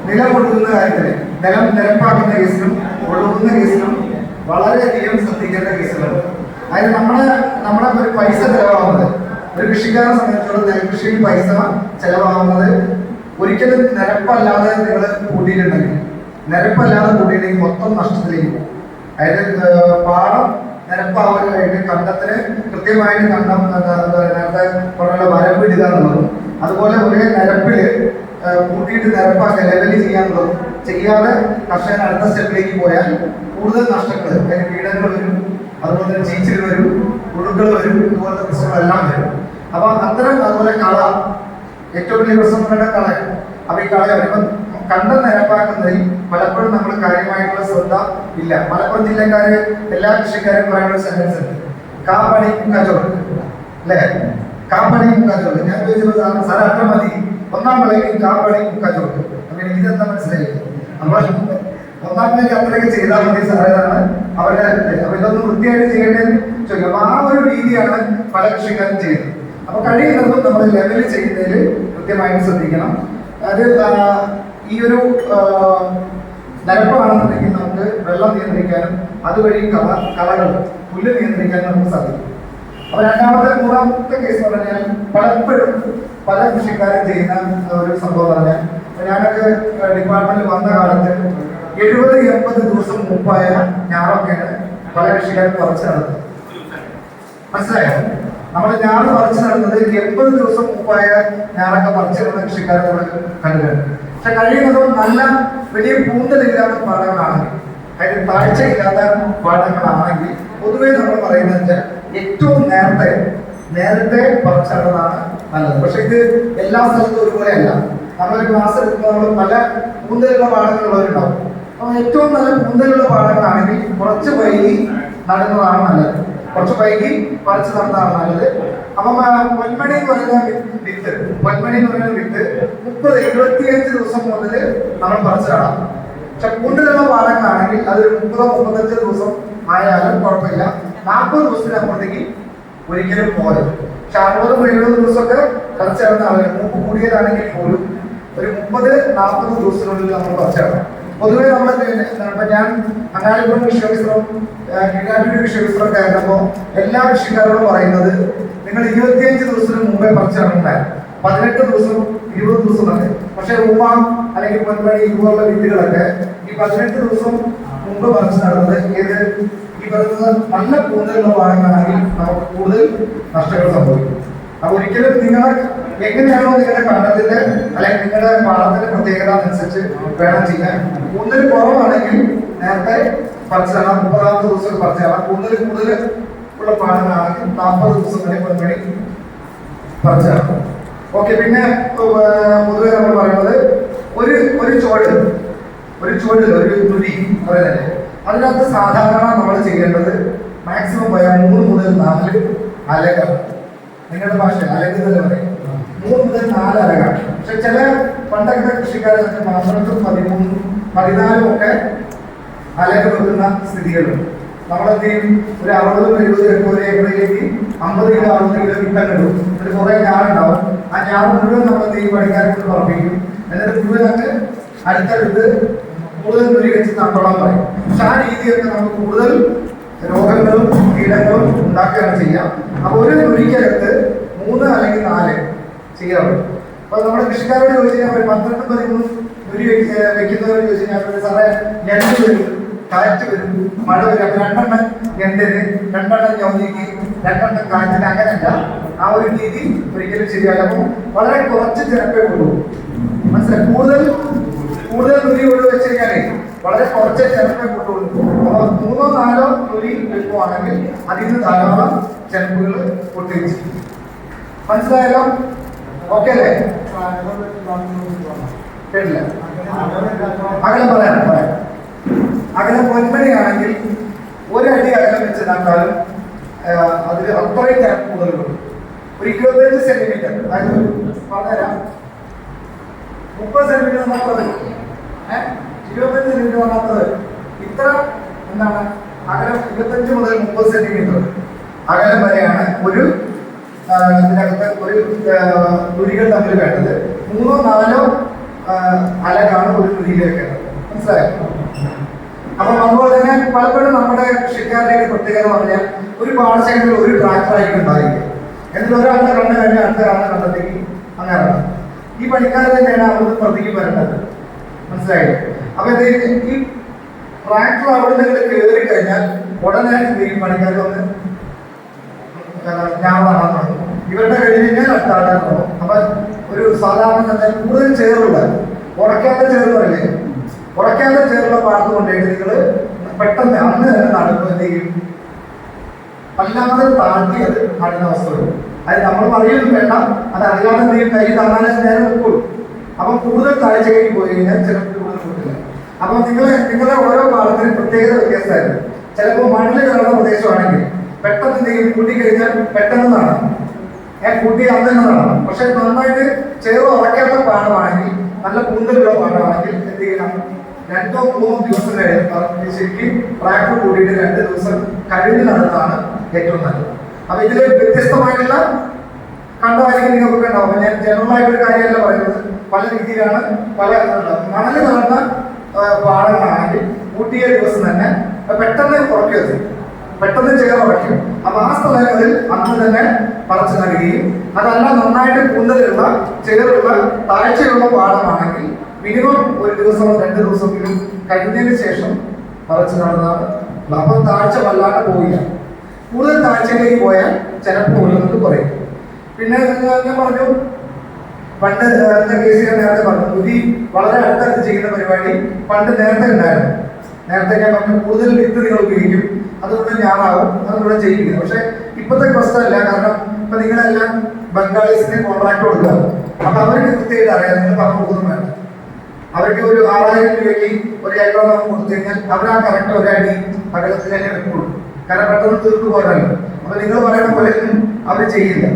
നിലകൊള്ളുന്ന കാര്യത്തിൽ നിരപ്പാക്കുന്ന കേസിലും ഒഴുകുന്ന കേസിലും വളരെയധികം ശ്രദ്ധിക്കേണ്ട കേസുകളുണ്ട്. അതായത് നമ്മുടെ ഒരു പൈസ ചെലവാകുന്നത്, ഒരു കൃഷിക്കാരനെ സംബന്ധിച്ചുള്ള നെൽകൃഷിയിൽ പൈസ ചെലവാകുന്നത് ഒരിക്കലും നിരപ്പല്ലാതെ നിങ്ങൾ കൂട്ടിയിട്ടുണ്ടെങ്കിൽ മൊത്തം നഷ്ടത്തിലേക്ക് പോകും. അതായത് പാടം നിരപ്പാവാനായിട്ട് കണ്ടത്തിന് കൃത്യമായിട്ട് കണ്ടം നേരത്തെ പറഞ്ഞ വരപ്പിടുക എന്നുള്ളതും, അതുപോലെ ഒരേ നിരപ്പിൽ കൂട്ടിയിട്ട് നിരപ്പാക്കുക ലെവല് ചെയ്യാന്നുള്ളതും ചെയ്യാതെ കർഷകൻ അടുത്ത സ്റ്റെപ്പിലേക്ക് പോയാൽ കൂടുതൽ നഷ്ടങ്ങൾ, അതായത് കീടങ്ങൾ വരും, അതുപോലെ തന്നെ ചീച്ചിൽ വരും, പുഴുക്കൾ വരും, ഇതുപോലത്തെ പ്രശ്നങ്ങളെല്ലാം വരും. അപ്പൊ അതുപോലെ കള, ഏറ്റവും വലിയ പ്രശ്നം പറയുന്നത് കളയാണ്. അപ്പൊ ഈ കള വരുമ്പോൾ കണ്ടം നിരപ്പാക്കുന്നതിൽ പലപ്പോഴും നമ്മൾ കാര്യമായിട്ടുള്ള ശ്രദ്ധ ഇല്ല. മലപ്പുറം ജില്ലക്കാര് എല്ലാ കൃഷിക്കാരും പറയുന്ന ഒരു സെന്റൻസ് ഉണ്ട്, കാപ്പണി മുക്കാച്ചോട് അല്ലേ, കാപ്പണി മുക്കാച്ചോട്. ഞാൻ ചോദിച്ചപ്പോൾ സാർ അത്ര മതി, ഒന്നാം വിളയിൽ കാപ്പണി മുക്കാച്ചോട്. അങ്ങനെ ഇതെന്താ മനസ്സിലായി, നമ്മൾ ഒന്നാം വിളയ്ക്ക് അത്രയൊക്കെ ചെയ്താൽ മതി സാറേതാണ് അവരുടെ. അപ്പൊ ഇതൊന്നും വൃത്തിയായിട്ട് ചെയ്യേണ്ടതെന്ന് ചോദിക്കും. അപ്പൊ ആ ഒരു രീതിയാണ് പല കൃഷിക്കാരും ചെയ്യുന്നത്. അപ്പൊ കഴിയുന്നതും നമ്മൾ ലെവല് ചെയ്യുന്നതിൽ കൃത്യമായിട്ട് ശ്രദ്ധിക്കണം. അത് ഈ ഒരു നിരപ്പാണെന്നുണ്ടെങ്കിൽ നമുക്ക് വെള്ളം നിയന്ത്രിക്കാനും അതുവഴി കളകൾ പുല്ല് നിയന്ത്രിക്കാനും നമുക്ക് സാധിക്കും. അപ്പൊ മൂന്നാമത്തെ കേസ് എന്ന് പറഞ്ഞാൽ പലപ്പോഴും പല കൃഷിക്കാരും ചെയ്യുന്ന ഒരു സംഭവം പറഞ്ഞാൽ, ഞാനൊക്കെ ഡിപ്പാർട്ട്മെന്റിൽ വന്ന കാലത്ത് 70-80 ദിവസം മുമ്പായ ഞാറൊക്കെയാണ് പല കൃഷിക്കാരും പറിച്ചു നടത്തുന്നത്. മനസ്സിലായോ? നമ്മൾ ഞാറ് പറിച്ചു നടന്നത് 80 ദിവസം മുമ്പായ ഞാറൊക്കെ പറിച്ചു നടന്ന കൃഷിക്കാരെ നമ്മൾ കണ്ടിട്ടുണ്ട്. പക്ഷെ കഴിയുന്നതും നല്ല വലിയ പൂന്തലില്ലാത്ത പാടങ്ങളാണെങ്കിൽ, അതായത് താഴ്ചയില്ലാത്ത പാടങ്ങളാണെങ്കിൽ പൊതുവേ നമ്മൾ പറയുന്നത് ഏറ്റവും നേരത്തെ പറിച്ചിടുന്നതാണ് നല്ലത്. പക്ഷെ ഇത് എല്ലാ സ്ഥലത്തും ഒരുപോലെയല്ല. നമ്മളൊരു ക്ലാസ് എടുക്കുമ്പോൾ നമ്മൾ പല പൂന്തലുള്ള പാടങ്ങളുള്ളവരുണ്ടാവും. അപ്പൊ ഏറ്റവും നല്ല പൂന്തലുള്ള പാടങ്ങളാണെങ്കിൽ കുറച്ച് വൈകി നടുന്നതാണ് നല്ലത്, കുറച്ച് വൈകി പറിച്ചു നടന്നതാണ് നല്ലത്. അപ്പം പൊന്മണി എന്ന് പറയുന്ന വിത്ത് 30-75 ദിവസം മുതൽ നമ്മൾ പറിച്ചു നടാം. പക്ഷെ കൂടുതലുള്ള പാടങ്ങളാണെങ്കിൽ അതൊരു 30-35 ദിവസം ആയാലും കുഴപ്പമില്ല. 40 ദിവസത്തിനപ്പുറത്തേക്ക് ഒരിക്കലും പോകരുത്. പക്ഷെ 60-70 ദിവസമൊക്കെ പറിച്ചു നടന്ന ആളുകൾ, മൂപ്പ് കൂടിയതാണെങ്കിൽ പോലും ഒരു 30-40 ദിവസത്തിനുള്ളിൽ നമ്മൾ പറിച്ചു നടാം. പൊതുവെ നമ്മൾ ഞാൻ അങ്ങാടിപ്പുറം കൃഷിവിസ്തരം കീഴാറ്റൂർ കൃഷിവിസ്തരം ആയിരുന്നപ്പോൾ എല്ലാ കൃഷിക്കാരോടും പറയുന്നത്, നിങ്ങൾ 25 ദിവസത്തിന് മുമ്പേ പറിച്ചു നടന്നാൽ 18 ദിവസം 20 ദിവസം തന്നെ. പക്ഷെ ഉമ്മ അല്ലെങ്കിൽ പൊന്മണി ഇതുപോലുള്ള വിത്തുകളൊക്കെ ഈ 18 ദിവസം മുമ്പ് പറിച്ചു നടന്നത് ഈ പറയുന്നത് നല്ല കൂടുതലുള്ള ഭാഗങ്ങളാണെങ്കിൽ നമുക്ക് കൂടുതൽ നഷ്ടങ്ങൾ സംഭവിക്കും. അപ്പൊ ഒരിക്കലും നിങ്ങളെ എങ്ങനെയാണോ നിങ്ങളുടെ കണ്ടത്തിന്റെ അല്ലെങ്കിൽ നിങ്ങളുടെ പാടത്തിന്റെ പ്രത്യേകത അനുസരിച്ച് വേണം ചെയ്യാൻ. കൂടുതൽ കുറവാണെങ്കിൽ നേരത്തെ പറിച്ചാണ് 30 ദിവസം പറിച്ചാണ്. കൂടുതൽ ഉള്ള പാടങ്ങളാണെങ്കിൽ 40 ദിവസം വരെ പൊന്മണി പറിച്ചാണ്. ഓക്കെ. പിന്നെ പൊതുവെ നമ്മൾ പറയുന്നത് ഒരു ചുവടിൽ ഒരു തുരി പറയുന്നത്, അതിനകത്ത് സാധാരണ നമ്മൾ ചെയ്യേണ്ടത് മാക്സിമം പോയാൽ 3 മുതൽ 4 അലകളാണ്. നിങ്ങളുടെ ഭാഷ അലകൾ തന്നെ പറയും, 3 മുതൽ 4 അലകളാണ്. പക്ഷെ ചില പണ്ടൊക്കെ കൃഷിക്കാരെ 12, 13, 14 ഒക്കെ അലകൾ വെക്കുന്ന സ്ഥിതികളുണ്ട്. നമ്മളെന്ത് ചെയ്യും, ഒരു 60-70 ഏക്കറിലേക്ക് 50 കിലോ 60 കിലോ വിട്ടങ്ങിടും. എന്നിട്ട് കുറെ ഞാറുണ്ടാവും. ആ ഞാറ് മുഴുവൻ നമ്മളെന്ത് ചെയ്യും, പണിക്കാരെ കൊണ്ട് പറപ്പിക്കും. എന്നിട്ട് മുഴുവനൊക്കെ അടുത്തടുത്ത് കൂടുതൽ തുരി വെച്ച് നട്ടോളാൻ പറയും. പക്ഷെ ആ രീതിയൊക്കെ നമുക്ക് കൂടുതൽ രോഗങ്ങളും കീടങ്ങളും ഉണ്ടാക്കുകയാണ് ചെയ്യാം. അപ്പൊ ഒരു തുരിക്കകത്ത് 3 അല്ലെങ്കിൽ 4 ചെയ്യാറുണ്ട്. അപ്പൊ നമ്മുടെ കൃഷിക്കാരോട് ചോദിച്ചു കഴിഞ്ഞാൽ 12-13 തുരി വെക്കുന്നവരോട് ചോദിച്ചു കഴിഞ്ഞാൽ സാറേ ഞണ്ട് വരും, കാറ്റ് വരും, മഴ വരും. അപ്പൊ 2 ഞണ്ടിന് 2 ഞൗതിക്ക് 2 കാറ്റിന് അങ്ങനെയല്ല. ആ ഒരു രീതി ഒരിക്കലും ശരിയല്ല. അപ്പം വളരെ കുറച്ച് ചിലപ്പേ കൊണ്ടുപോകും. മനസ്സിലായി? കൂടുതൽ തുരി കൊണ്ട് വെച്ച് കഴിഞ്ഞാലേ വളരെ കുറച്ച് ചിലപ്പേ കൊണ്ടുപോകും. അപ്പൊ 3-4 തുരി വെക്കുവാണെങ്കിൽ അതിൽ നിന്ന് ധാരാളം ചിലപ്പുകൾ പൊട്ടിച്ച്. മനസ്സിലായല്ലോ? ഓക്കെ അല്ലേ? കേട്ടില്ല? അകലം പറയാം. അകലം പൊന്മണിയാണെങ്കിൽ 1 അടി അകലം വെച്ച് നട്ടാലും അതിൽ അത്രയും ചിലപ്പ് കൂടുതലുണ്ട്. ഒരു 25 സെന്റിമീറ്റർ, അതായത് പറഞ്ഞുതരാം, 30 സെന്റിമീറ്റർ വന്നാത്തത് 25 സെന്റിമീറ്റർ വന്നാത്തത് ഇത്ര എന്താണ് അകലം 25 മുതൽ 30 സെന്റിമീറ്റർ അകലം വരെയാണ് ഒരു ഇതിനകത്ത് ഒരു തുരികൾ തമ്മിൽ വേണ്ടത്. 3-4 അലകാണ് ഒരു രീതിയിൽ വെക്കേണ്ടത്. മനസ്സിലായോ? അപ്പം അതുപോലെ തന്നെ പലപ്പോഴും നമ്മുടെ കൃഷിക്കാരുടെയൊക്കെ പ്രത്യേകത എന്ന് പറഞ്ഞാൽ ഒരു പാടശേഖരത്തിൽ ഒരു ട്രാക്ടറായിരിക്കും ഉണ്ടായിരിക്കും. എന്നിട്ട് ഒരാളുടെ കണ്ണ് കഴിഞ്ഞാൽ അടുത്ത ആളുടെ കണ്ടെത്തേക്ക് അങ്ങനെയാണ്. ഈ പണിക്കാർ തന്നെയാണ് അവിടുന്ന് പ്രതിക്ക് വരേണ്ടത്. മനസ്സിലായില്ലേ? അപ്പൊ ഈ ട്രാക്ടർ അവിടെ നിന്ന് കയറി കഴിഞ്ഞാൽ ഉടനെ ഈ പണിക്കാർ വന്ന് ഞാൻ നടന്നു ഇവരുടെ കഴിഞ്ഞാൽ അടുത്ത ആളെ തുടങ്ങും. അപ്പൊ ഒരു സാധാരണ തന്നെ കൂടുതൽ ചേറുള്ള ഉറക്കാത്ത ചേറുകളല്ലേ, ഉറക്കാത്ത ചേറുള്ള പാടത്ത് കൊണ്ടുപോയിട്ട് നിങ്ങൾ പെട്ടെന്ന് അന്ന് തന്നെ നടുമ്പോൾ എന്ത് ചെയ്യും? അല്ലാതെ താഴ്ത്തി അത് നടുന്ന അവസ്ഥ വരും. അത് നമ്മൾ പറയുകയൊന്നും വേണ്ട, അത് അറിയാതെ എന്തെങ്കിലും കൈ താങ്ങാനേ നേരം വെക്കുള്ളൂ. അപ്പം കൂടുതൽ താഴ്ചയ്ക്ക് പോയി കഴിഞ്ഞാൽ ചിലപ്പോൾ കൂടുതൽ കിട്ടില്ല. അപ്പം നിങ്ങളുടെ ഓരോ പാടത്തിനും പ്രത്യേകത വ്യത്യാസമായിരുന്നു. ചിലപ്പോൾ മണ്ണിൽ കയറുന്ന പ്രദേശമാണെങ്കിൽ പെട്ടെന്ന് എന്തെങ്കിലും കൂട്ടിക്കഴിഞ്ഞാൽ പെട്ടെന്ന് നടണം, കൂട്ടി അന്ന് തന്നെ നടണം. പക്ഷെ നന്നായിട്ട് ചേർന്ന് ഉറക്കാത്ത പാടമാണെങ്കിൽ, നല്ല കൂന്തലുള്ള പാടമാണെങ്കിൽ എന്ത് ചെയ്യണം? 2 or 3 ദിവസം കഴിഞ്ഞ് ശരിക്കും ട്രാക്ടർ കൂട്ടിയിട്ട് 2 ദിവസം കഴിഞ്ഞ് നടന്നതാണ് ഏറ്റവും നല്ലത്. അപ്പൊ ഇതിൽ വ്യത്യസ്തമായിട്ടുള്ള കണ്ടമായിരിക്കും നിങ്ങൾക്കൊക്കെ ഉണ്ടാവും. ഞാൻ ജനറലായിട്ടൊരു കാര്യമല്ല പറയുന്നത്, പല രീതിയിലാണ് പല മണല് നടന്ന പാടങ്ങളാണെങ്കിൽ കൂട്ടിയ ദിവസം തന്നെ പെട്ടെന്ന് ഉറക്കരുത്, പെട്ടെന്ന് ചേർ ഉറയ്ക്കും. അപ്പൊ ആ സ്ഥലങ്ങളിൽ അന്ന് തന്നെ പറിച്ചു നൽകുകയും, അതല്ല നന്നായിട്ട് കൂന്തലുള്ള ചേറുള്ള താഴ്ചയുള്ള പാടമാണെങ്കിൽ മിനിമം 1 ദിവസം 2 ദിവസമെങ്കിലും കഴിഞ്ഞതിന് ശേഷം പറിച്ചു നടന്നാണ്. അപ്പൊ താഴ്ച വല്ലാതെ പോയില്ല. കൂടുതൽ താഴ്ചയിലേക്ക് പോയാൽ ചിലപ്പോൾ ഉള്ളത് കുറയും. പിന്നെ ഞാൻ പറഞ്ഞു, പണ്ട് കേസ് ഞാൻ നേരത്തെ പറഞ്ഞു, ബുദ്ധി വളരെ അടുത്തടുത്ത് ചെയ്യുന്ന പരിപാടി പണ്ട് നേരത്തെ ഉണ്ടായിരുന്നു. നേരത്തെ ഞാൻ പറഞ്ഞു കൂടുതൽ വിത്ത് നിങ്ങൾ ഉപയോഗിക്കും, അതുകൊണ്ട് ഞാനാവും, അതുകൊണ്ട് ചെയ്യിക്കുന്നത്. പക്ഷെ ഇപ്പോഴത്തെ പ്രശ്നമല്ല. കാരണം ഇപ്പൊ നിങ്ങളെല്ലാം ബംഗാളീസിന് കോൺട്രാക്ട് കൊടുക്കുക. അപ്പൊ അവർക്ക് കൃത്യമായിട്ട് അറിയാം, നിങ്ങൾ പറഞ്ഞു കൊടുക്കുന്നു വേണ്ട. അവർക്ക് ഒരു 6000 രൂപയ്ക്ക് ഒരു ഏക്കർ നമുക്ക് കൊടുത്തു കഴിഞ്ഞാൽ അവർ ആ കറക്റ്റ് ഒരടി അകലത്തിൽ തന്നെ വെക്കുള്ളൂ. കാരണം പെട്ടെന്ന് തീർന്നു പോരാല്ലോ. അപ്പൊ നിങ്ങൾ പറയുന്ന പോലെ അവർ ചെയ്യില്ല.